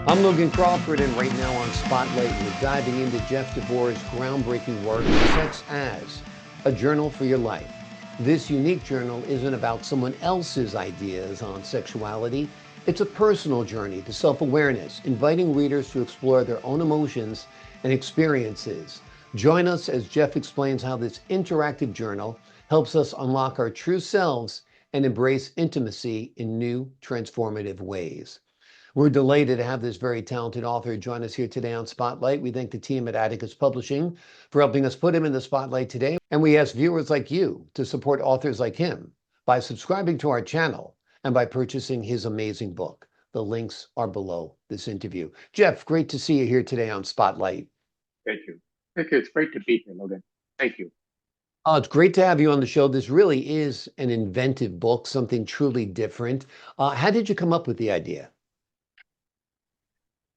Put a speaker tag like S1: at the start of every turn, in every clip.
S1: I'm Logan Crawford, and right now on Spotlight, we're diving into Jeff DeVore's groundbreaking work, Sex as a Journal for Your Life. This unique journal isn't about someone else's ideas on sexuality. It's a personal journey to self-awareness, inviting readers to explore their own emotions and experiences. Join us as Jeff explains how this interactive journal helps us unlock our true selves and embrace intimacy in new, transformative ways. We're delighted to have this very talented author join us here today on Spotlight. We thank the team at Atticus Publishing for helping us put him in the spotlight today. And we ask viewers like you to support authors like him by subscribing to our channel and by purchasing his amazing book. The links are below this interview. Jeff, great to see you here today on Spotlight.
S2: Thank you. Thank you. It's great to be here, Logan. Thank you.
S1: It's great to have you on the show. This really is an inventive book, something truly different. How did you come up with the idea?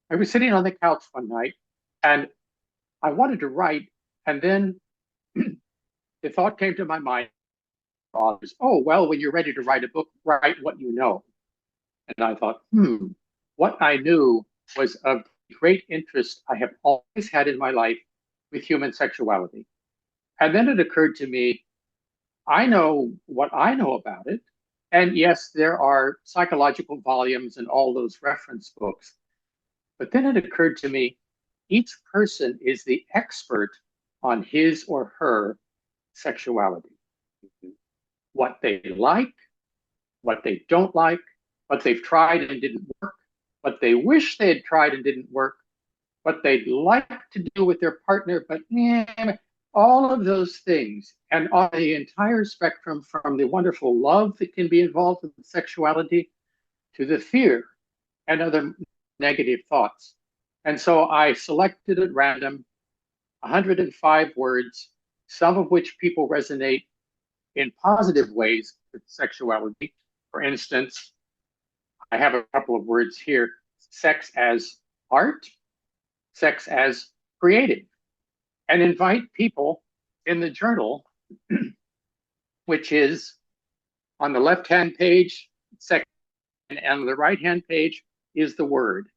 S2: I was sitting on the couch one night and I wanted to write, and then the thought came to my mind, oh, well, when you're ready to write a book, write what you know. And I thought, what I knew was of great interest I have always had in my life with human sexuality. And then it occurred to me, I know what I know about it. And yes, there are psychological volumes and all those reference books. But then it occurred to me, each person is the expert on his or her sexuality. What they like, what they don't like, what they've tried and didn't work, what they wish they had tried and didn't work, what they'd like to do with their partner, but all of those things. And on the entire spectrum, from the wonderful love that can be involved with sexuality to the fear and other negative thoughts. And so I selected at random 105 words, some of which people resonate in positive ways with sexuality. For instance, I have a couple of words here: sex as art, sex as creative, and invite people in the journal, which is on the left-hand page, sex, and on the right-hand page is the word.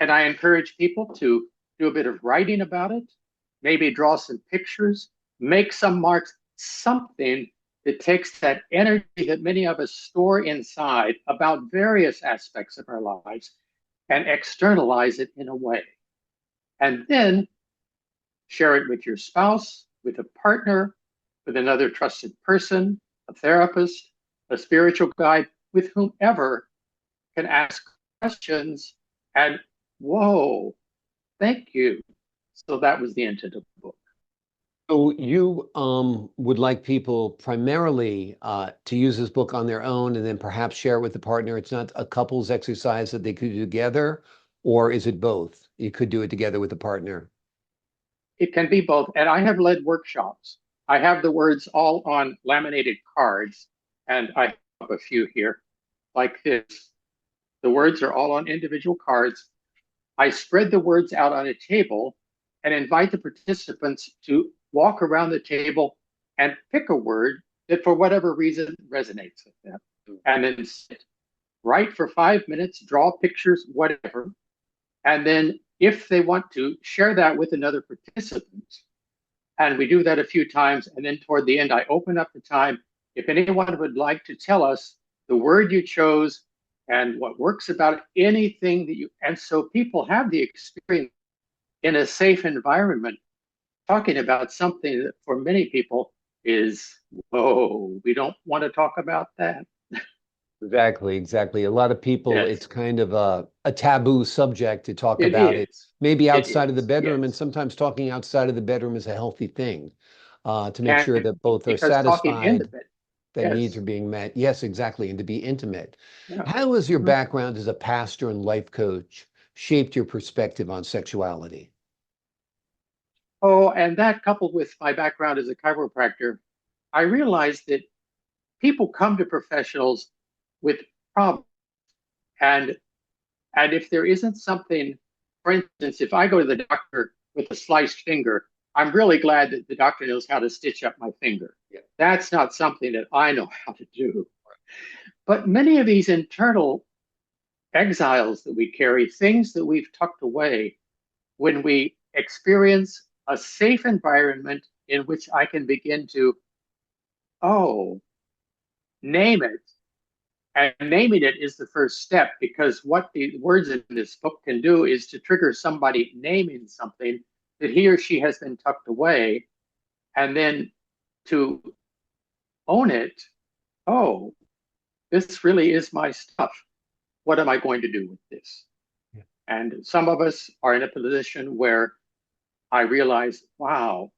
S2: And I encourage people to do a bit of writing about it, maybe draw some pictures, make some marks, something that takes that energy that many of us store inside about various aspects of our lives and externalize it in a way. And then share it with your spouse, with a partner, with another trusted person, a therapist, a spiritual guide, with whomever can ask questions. And whoa, thank you. So that was the intent of the book.
S1: So you would like people primarily to use this book on their own and then perhaps share it with the partner. It's not a couples exercise that they could do together, or is it both? You could do it together with a partner.
S2: It can be both. And I have led workshops. I have the words all on laminated cards, and I have a few here like this. The words are all on individual cards. I spread the words out on a table and invite the participants to walk around the table and pick a word that for whatever reason resonates with them. And then sit, write for 5 minutes, draw pictures, whatever. And then if they want to, share that with another participant. And we do that a few times. And then toward the end, I open up the time. If anyone would like to tell us the word you chose and what works about it, anything that you, and so people have the experience in a safe environment, talking about something that for many people is, whoa, we don't want to talk about that.
S1: Exactly. A lot of people,
S2: Yes,
S1: it's kind of a taboo subject to talk
S2: it
S1: about it,
S2: is.
S1: maybe
S2: It
S1: outside of the
S2: is.
S1: bedroom, and
S2: Yes.
S1: sometimes talking outside of the bedroom is a healthy thing to make
S2: Can
S1: sure that both are
S2: because talking in the
S1: satisfied,
S2: bed.
S1: that needs are
S2: Yes.
S1: being met. Yes, exactly, and to be intimate.
S2: Yeah.
S1: How has your
S2: Mhm.
S1: background as a pastor and life coach shaped your perspective on sexuality?
S2: Oh, and that coupled with my background as a chiropractor, I realized that people come to professionals with problems. And and if there isn't something, for instance, if I go to the doctor with a sliced finger, I'm really glad that the doctor knows how to stitch up my finger.
S1: Yeah.
S2: That's not something that I know how to do. But many of these internal exiles that we carry, things that we've tucked away, when we experience a safe environment in which I can begin to, oh, name it. And naming it is the first step, because what the words in this book can do is to trigger somebody naming something that he or she has been tucked away, and then to own it. Oh, this really is my stuff. What am I going to do with this?
S1: Yeah.
S2: And some of us are in a position where I realize, wow,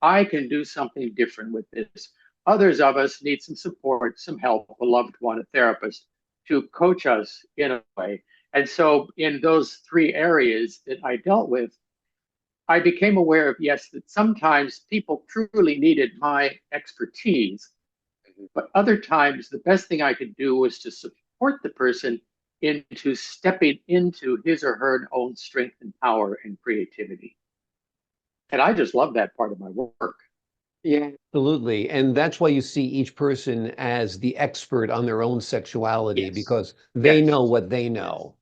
S2: I can do something different with this. Others of us need some support, some help, a loved one, a therapist to coach us in a way. And so, in those three areas that I dealt with, I became aware of, yes, that sometimes people truly needed my expertise, but other times the best thing I could do was to support the person into stepping into his or her own strength and power and creativity. And I just love that part of my work.
S1: Yeah, absolutely. And that's why you see each person as the expert on their own sexuality,
S2: Yes.
S1: because they
S2: Yes.
S1: know what they know.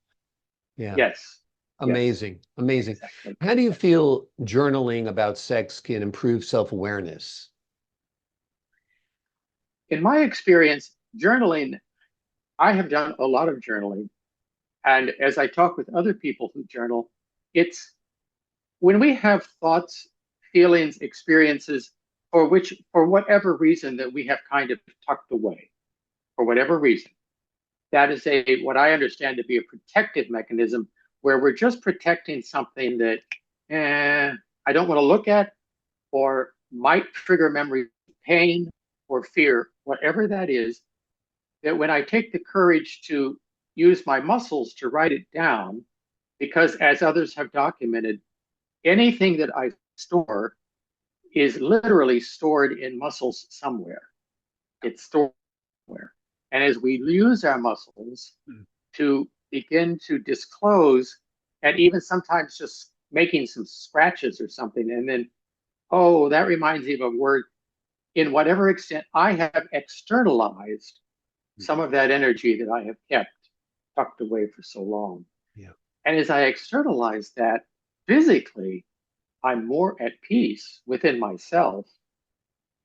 S1: Yeah.
S2: Yes.
S1: Amazing. Amazing.
S2: Exactly.
S1: How do you feel journaling about sex can improve self-awareness?
S2: In my experience, journaling, I have done a lot of journaling. And as I talk with other people who journal, it's when we have thoughts, feelings, experiences for whatever reason that we have kind of tucked away, for whatever reason, that is what I understand to be a protective mechanism, where we're just protecting something that I don't want to look at, or might trigger memory of pain or fear, whatever that is, that when I take the courage to use my muscles to write it down, because as others have documented, anything that I store is literally stored in muscles somewhere. It's stored somewhere. And as we use our muscles to begin to disclose, and even sometimes just making some scratches or something, and then, oh, that reminds me of a word, in whatever extent I have externalized some of that energy that I have kept tucked away for so long.
S1: Yeah.
S2: And as I externalize that physically, I'm more at peace within myself.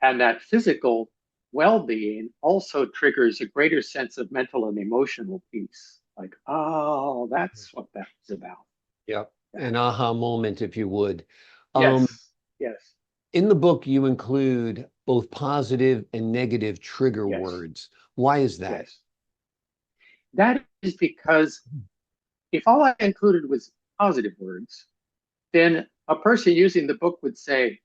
S2: And that physical well being also triggers a greater sense of mental and emotional peace. Like, oh, that's what that was about.
S1: Yep. An aha moment, if you would.
S2: Yes, yes,
S1: In the book, you include both positive and negative trigger
S2: yes,
S1: words. Why is that?
S2: yes. That is because if all I included was positive words, then a person using the book would say,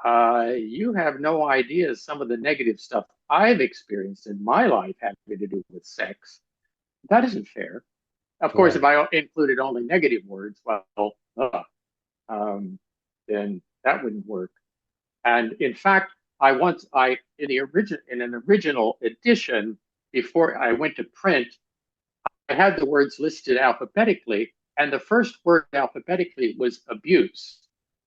S2: you have no idea some of the negative stuff I've experienced in my life having to do with sex. That isn't fair. Of course, if
S1: Right.
S2: I included only negative words, well, then that wouldn't work. And in fact, in an original edition, before I went to print, I had the words listed alphabetically, and the first word alphabetically was abuse.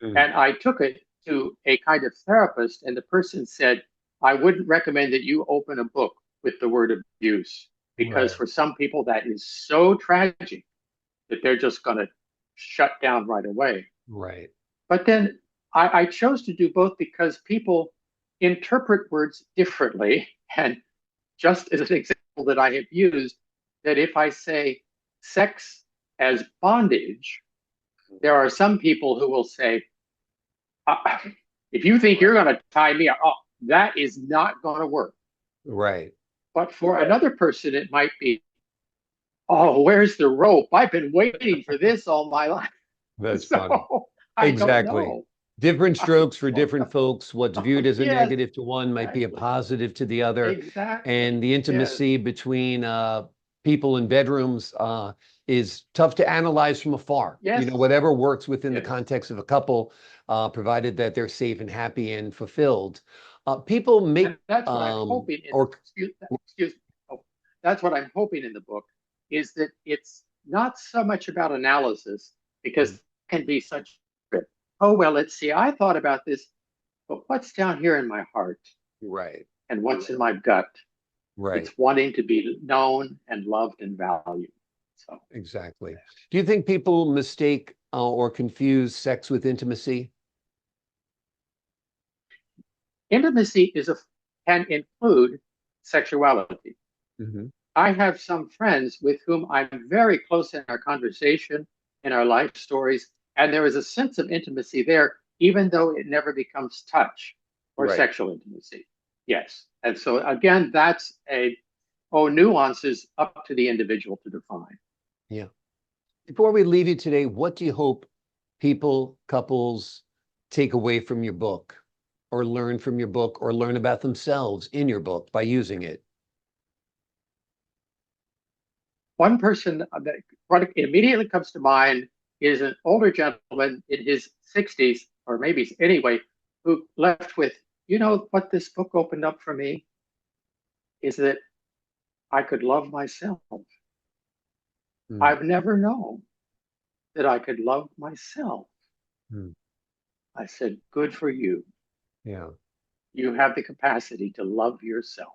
S1: Mm.
S2: And I took it to a kind of therapist, and the person said, I wouldn't recommend that you open a book with the word abuse, because
S1: Right.
S2: for some people that is so tragic that they're just going to shut down right away.
S1: Right.
S2: But then I chose to do both because people interpret words differently. And just as an example that I have used, that if I say sex as bondage, there are some people who will say, if you think you're going to tie me up, oh, that is not going to work.
S1: Right.
S2: But for another person, it might be, oh, where's the rope? I've been waiting for this all my life.
S1: That's funny.
S2: So I don't
S1: Exactly.
S2: know.
S1: Different
S2: I
S1: strokes for
S2: don't
S1: different
S2: know.
S1: folks. What's viewed as a
S2: Yes,
S1: negative to one might be a
S2: exactly.
S1: positive to the other. And
S2: Exactly.
S1: the
S2: Yes.
S1: intimacy between people in bedrooms is tough to analyze from afar. You know,
S2: Yes.
S1: whatever works within the
S2: Yes.
S1: context of a couple, provided that they're safe and happy and fulfilled. People
S2: And
S1: make,
S2: that's what I'm hoping in,
S1: or
S2: excuse me. Oh, that's what I'm hoping in the book, is that it's not so much about analysis, because it can be such, oh, well, let's see, I thought about this, but what's down here in my heart
S1: right,
S2: and what's in my gut?
S1: Right.
S2: It's wanting to be known and loved and valued. So
S1: Exactly. Do you think people mistake or confuse sex with intimacy?
S2: intimacy can include sexuality.
S1: Hmm.
S2: I have some friends with whom I'm very close in our conversation, in our life stories, and there is a sense of intimacy there, even though it never becomes touch or
S1: Right.
S2: sexual intimacy. Yes. And so again, that's nuances up to the individual to define.
S1: Yeah. Before we leave you today, what do you hope people, couples take away from your book or learn from your book or learn about themselves in your book by using it?
S2: One person that what immediately comes to mind is an older gentleman in his 60s, or maybe anyway, who left with, what this book opened up for me is that I could love myself.
S1: Mm,
S2: I've never known that I could love myself.
S1: mm,
S2: I said, good for you.
S1: yeah.
S2: You have the capacity to love yourself.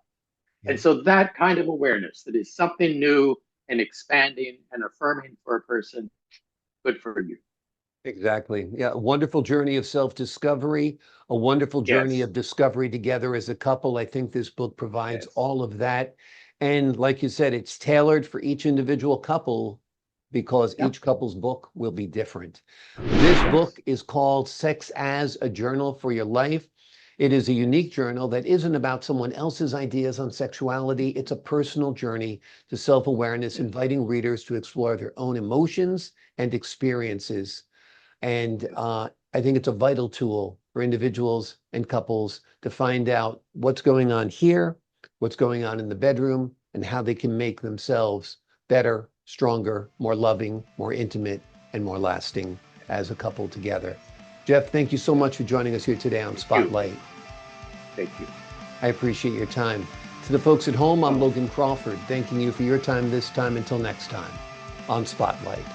S1: Yeah.
S2: And so that kind of awareness that is something new and expanding and affirming for a person, good for you.
S1: Exactly. Yeah. A wonderful journey of self-discovery, a wonderful journey
S2: Yes,
S1: of discovery together as a couple. I think this book provides
S2: yes,
S1: all of that. And like you said, it's tailored for each individual couple because
S2: yep,
S1: each couple's book will be different. This
S2: yes.
S1: book is called Sex as a Journal for Your Life. It is a unique journal that isn't about someone else's ideas on sexuality. It's a personal journey to self-awareness,
S2: Yes,
S1: inviting readers to explore their own emotions and experiences. And
S2: yes.
S1: I think it's a vital tool for individuals and couples to find out what's going on here, what's going on in the bedroom, and how they can make themselves better, stronger, more loving, more intimate, and more lasting as a couple together. Jeff, thank you so much for joining us here today on
S2: Thank you.
S1: Spotlight.
S2: Thank you.
S1: I appreciate your time. To the folks at home, I'm
S2: Oh.
S1: Logan Crawford, thanking you for your time this time. Until next time on Spotlight.